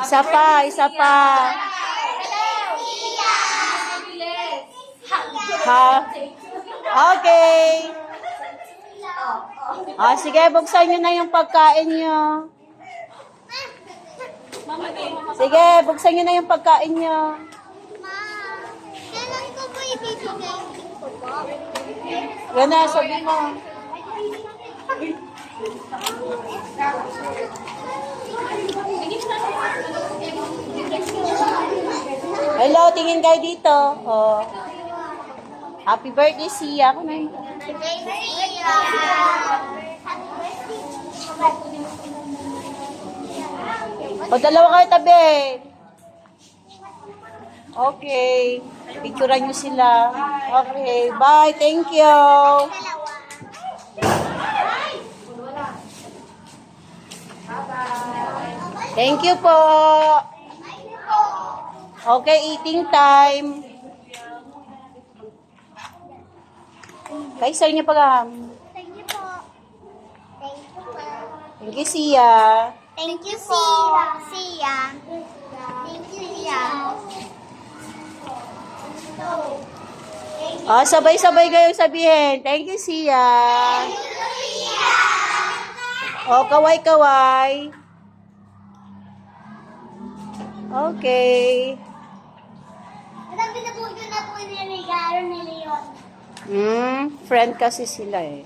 Isa pa, isa pa. Ha? Okay. Sige, buksan nyo na yung pagkain nyo. Sige, buksan nyo na yung pagkain nyo. Kailan ko po ibibigay? Yan na, sabi mo. Hello, tingin kayo dito. Oh. Happy birthday, Sia. Ako na yun. O, dalawa kayo tabi. Okay. Picturean nyo sila. Okay. Bye. Thank you. Thank you po. Okay, eating time. Kay sir niya pag Thank you po. Thank you po. Thank you, Sia. Thank you po. Sia. Thank you, Sia. Sabay-sabay kayong sabihin. Thank you, Sia. Kaway-kaway. Okay. Madami na po yun na po niligaro ni Leon. Friend kasi sila eh.